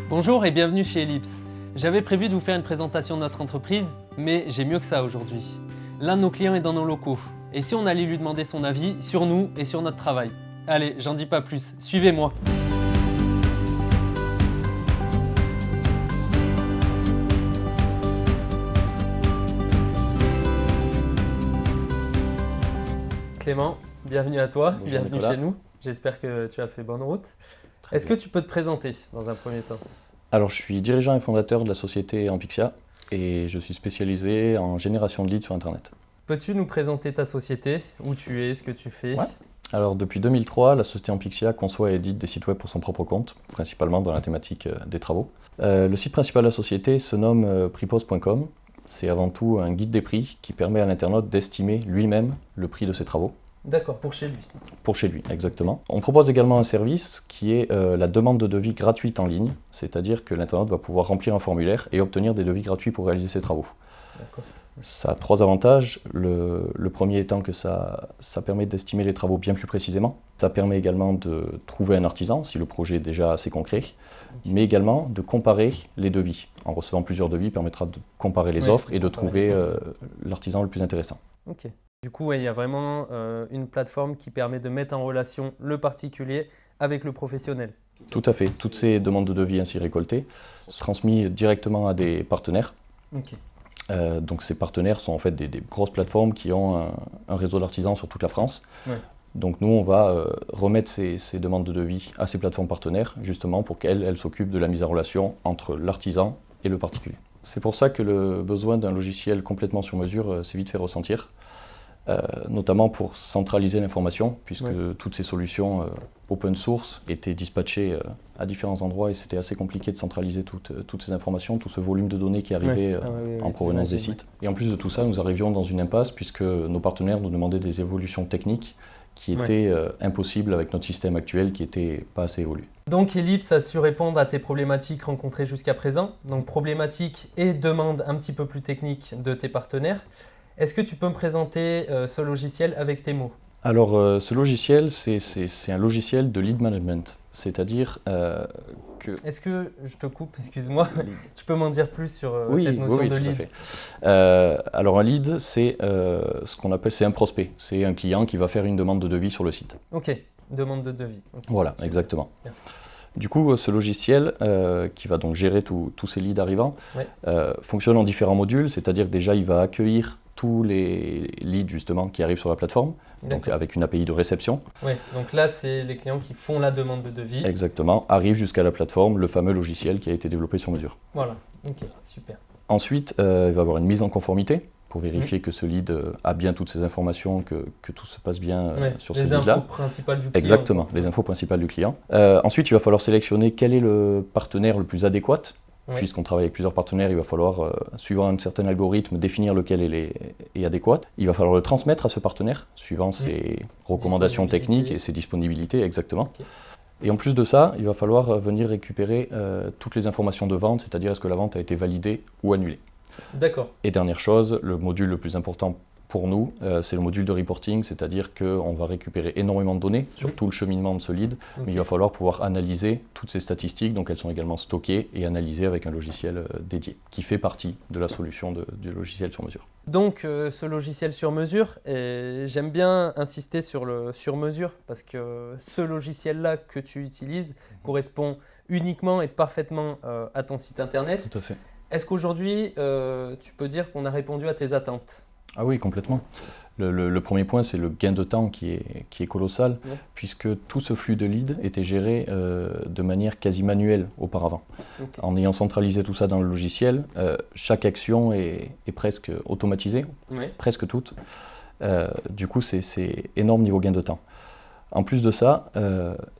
Bonjour et bienvenue chez Ellipse. J'avais prévu de vous faire une présentation de notre entreprise, mais j'ai mieux que ça aujourd'hui. L'un de nos clients est dans nos locaux. Et si on allait lui demander son avis sur nous et sur notre travail? Allez, j'en dis pas plus, suivez-moi. Clément, bienvenue à toi, Bonjour bienvenue Nicolas. chez nous. J'espère que tu as fait bonne route. Très Est-ce bien. que tu peux te présenter dans un premier temps? Alors, je suis dirigeant et fondateur de la société Ampixia et je suis spécialisé en génération de leads sur Internet. Peux-tu nous présenter ta société, où tu es, ce que tu fais? Ouais. Alors, depuis 2003, la société Ampixia conçoit et édite des sites web pour son propre compte, principalement dans la thématique des travaux. Le site principal de la société se nomme prixpost.com. C'est avant tout un guide des prix qui permet à l'internaute d'estimer lui-même le prix de ses travaux. D'accord, pour chez lui. Pour chez lui, exactement. On propose également un service qui est la demande de devis gratuite en ligne, c'est-à-dire que l'internaute va pouvoir remplir un formulaire et obtenir des devis gratuits pour réaliser ses travaux. D'accord. Ça a trois avantages. Le premier étant que ça permet d'estimer les travaux bien plus précisément. Ça permet également de trouver un artisan si le projet est déjà assez concret, mais également de comparer les devis. En recevant plusieurs devis, permettra de comparer les offres et de trouver l'artisan le plus intéressant. Ok. Du coup, il y a vraiment une plateforme qui permet de mettre en relation le particulier avec le professionnel. Tout à fait. Toutes ces demandes de devis ainsi récoltées sont transmises directement à des partenaires. Ok. Donc ces partenaires sont en fait des grosses plateformes qui ont un réseau d'artisans sur toute la France. Ouais. Donc nous, on va remettre ces demandes de devis à ces plateformes partenaires, justement pour qu'elles s'occupent de la mise en relation entre l'artisan et le particulier. C'est pour ça que le besoin d'un logiciel complètement sur mesure s'est vite fait ressentir, notamment pour centraliser l'information, puisque toutes ces solutions open source étaient dispatchées à différents endroits et c'était assez compliqué de centraliser toutes ces informations, tout ce volume de données qui arrivait en provenance des sites. Et en plus de tout ça, nous arrivions dans une impasse puisque nos partenaires nous demandaient des évolutions techniques qui étaient impossibles avec notre système actuel qui n'était pas assez évolué. Donc Ellipse a su répondre à tes problématiques rencontrées jusqu'à présent. Donc problématiques et demandes un petit peu plus techniques de tes partenaires. Est-ce que tu peux me présenter ce logiciel avec tes mots? Alors ce logiciel, c'est un logiciel de lead management, c'est-à-dire que... Est-ce que, je te coupe, excuse-moi, tu peux m'en dire plus sur cette notion oui, de tout lead? à fait. Alors un lead, c'est ce qu'on appelle, c'est un prospect, c'est un client qui va faire une demande de devis sur le site. Ok, demande de devis. Okay. Voilà, exactement. Merci. Du coup, ce logiciel qui va donc gérer tous ces leads arrivants fonctionne en différents modules, c'est-à-dire que déjà il va accueillir tous les leads justement qui arrivent sur la plateforme, donc avec une API de réception. Oui, donc là c'est les clients qui font la demande de devis. Exactement, arrive jusqu'à la plateforme le fameux logiciel qui a été développé sur mesure. Voilà, ok, super. Ensuite, il va y avoir une mise en conformité pour vérifier que ce lead a bien toutes ces informations, que tout se passe bien sur ce lead-là. Les infos principales du client. Exactement, les infos principales du client. Ensuite, il va falloir sélectionner quel est le partenaire le plus adéquat. Puisqu'on travaille avec plusieurs partenaires, il va falloir, suivant un certain algorithme, définir lequel est adéquat. Il va falloir le transmettre à ce partenaire, suivant ses recommandations techniques et ses disponibilités, exactement. Okay. Et en plus de ça, il va falloir venir récupérer toutes les informations de vente, c'est-à-dire est-ce que la vente a été validée ou annulée. D'accord. Et dernière chose, le module le plus important pour nous, c'est le module de reporting, c'est-à-dire qu'on va récupérer énormément de données sur tout le cheminement de ce lead, mais il va falloir pouvoir analyser toutes ces statistiques, donc elles sont également stockées et analysées avec un logiciel dédié, qui fait partie de la solution du logiciel sur mesure. Donc ce logiciel sur mesure, j'aime bien insister sur le sur mesure, parce que ce logiciel-là que tu utilises correspond uniquement et parfaitement à ton site internet. Tout à fait. Est-ce qu'aujourd'hui, tu peux dire qu'on a répondu à tes attentes ? Ah oui, complètement. Le premier point, c'est le gain de temps qui est colossal, puisque tout ce flux de leads était géré de manière quasi manuelle auparavant. Okay. En ayant centralisé tout ça dans le logiciel, chaque action est presque automatisée, presque toute. Du coup, c'est énorme niveau gain de temps. En plus de ça,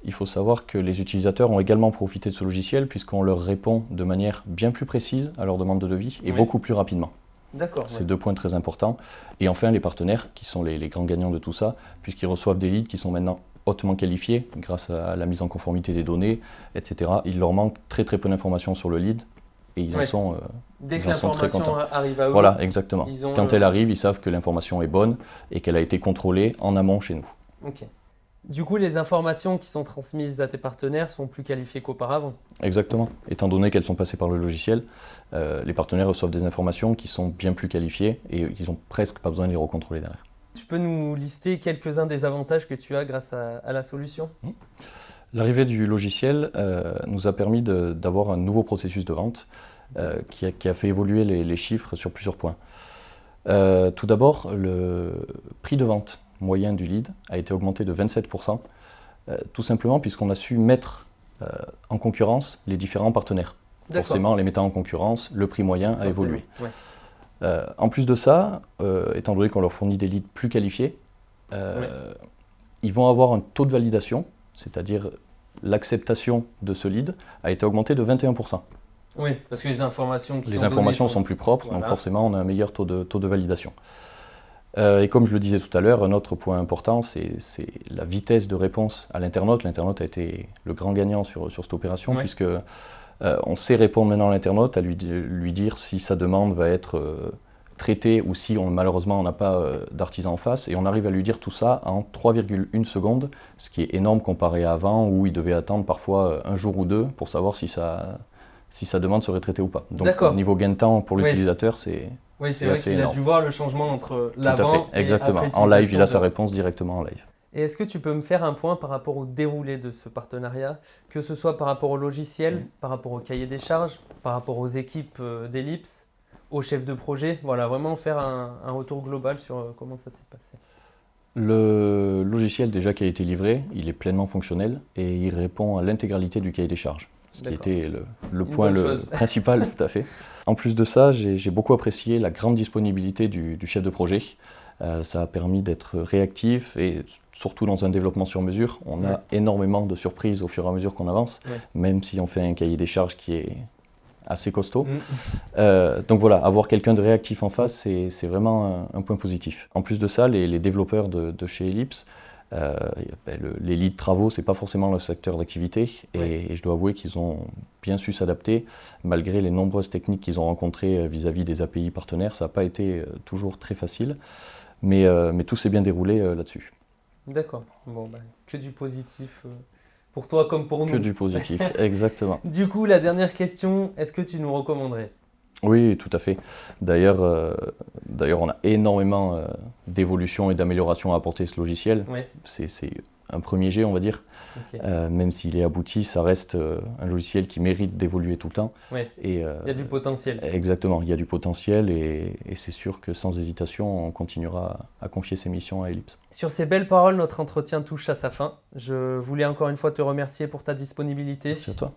il faut savoir que les utilisateurs ont également profité de ce logiciel, puisqu'on leur répond de manière bien plus précise à leur demande de devis et beaucoup plus rapidement. D'accord. C'est deux points très importants. Et enfin, les partenaires, qui sont les grands gagnants de tout ça, puisqu'ils reçoivent des leads qui sont maintenant hautement qualifiés grâce à la mise en conformité des données, etc. Il leur manque très très peu d'informations sur le lead et ils en sont Dès que très l'information contents. arrive à eux, voilà, exactement. Quand elle arrive, ils savent que l'information est bonne et qu'elle a été contrôlée en amont chez nous. Ok. Du coup, les informations qui sont transmises à tes partenaires sont plus qualifiées qu'auparavant. Exactement. Étant donné qu'elles sont passées par le logiciel, les partenaires reçoivent des informations qui sont bien plus qualifiées et ils n'ont presque pas besoin de les recontrôler derrière. Tu peux nous lister quelques-uns des avantages que tu as grâce à la solution? L'arrivée du logiciel nous a permis d'avoir un nouveau processus de vente qui a fait évoluer les chiffres sur plusieurs points. Tout d'abord, le prix de vente moyen du lead a été augmenté de 27%, tout simplement puisqu'on a su mettre en concurrence les différents partenaires. Forcément, en les mettant en concurrence, le prix moyen a évolué. Ouais. En plus de ça, étant donné qu'on leur fournit des leads plus qualifiés, ils vont avoir un taux de validation, c'est-à-dire l'acceptation de ce lead, a été augmenté de 21%. Oui, parce que les informations sont plus propres, voilà. Donc forcément on a un meilleur taux de validation. Et comme je le disais tout à l'heure, un autre point important, c'est la vitesse de réponse à l'internaute. L'internaute a été le grand gagnant sur cette opération, puisque on sait répondre maintenant à l'internaute, à lui dire si sa demande va être traitée ou si malheureusement on n'a pas d'artisan en face, et on arrive à lui dire tout ça en 3,1 secondes, ce qui est énorme comparé à avant, où il devait attendre parfois un jour ou deux pour savoir si sa demande serait traitée ou pas. Donc au niveau gain de temps pour l'utilisateur, c'est... Oui, c'est vrai qu'il a dû voir le changement entre l'avant et exactement. après. En live, il a sa réponse directement en live. Et est-ce que tu peux me faire un point par rapport au déroulé de ce partenariat, que ce soit par rapport au logiciel, par rapport au cahier des charges, par rapport aux équipes d'Ellipse, aux chefs de projet, voilà, vraiment faire un retour global sur comment ça s'est passé. Le logiciel déjà qui a été livré, il est pleinement fonctionnel et il répond à l'intégralité du cahier des charges. Ce qui était le point principal, tout à fait. En plus de ça, j'ai beaucoup apprécié la grande disponibilité du chef de projet. Ça a permis d'être réactif et surtout dans un développement sur mesure. On a énormément de surprises au fur et à mesure qu'on avance, même si on fait un cahier des charges qui est assez costaud. Donc voilà, avoir quelqu'un de réactif en face, c'est vraiment un point positif. En plus de ça, les développeurs de chez Ellipse, les leads travaux, c'est pas forcément leur secteur d'activité et je dois avouer qu'ils ont bien su s'adapter malgré les nombreuses techniques qu'ils ont rencontrées vis-à-vis des API partenaires. Ça n'a pas été toujours très facile, mais tout s'est bien déroulé là-dessus. D'accord, bon, que du positif pour toi comme pour nous. Que du positif, exactement. Du coup, la dernière question, est-ce que tu nous recommanderais ? Oui, tout à fait. D'ailleurs, on a énormément d'évolutions et d'améliorations à apporter ce logiciel. C'est un premier jet, on va dire. Même s'il est abouti, ça reste un logiciel qui mérite d'évoluer tout le temps. Et, il y a du potentiel. Exactement, il y a du potentiel et c'est sûr que sans hésitation, on continuera à confier ces missions à Ellipse. Sur ces belles paroles, notre entretien touche à sa fin. Je voulais encore une fois te remercier pour ta disponibilité. Merci à toi.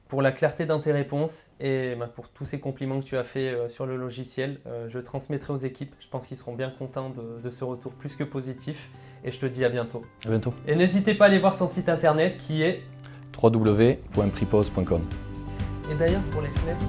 Pour la clarté dans tes réponses et pour tous ces compliments que tu as fait sur le logiciel. Je transmettrai aux équipes. Je pense qu'ils seront bien contents de ce retour plus que positif. Et je te dis à bientôt. À bientôt. Et n'hésitez pas à aller voir son site internet qui est www.pripose.com. Et d'ailleurs, pour les fenêtres...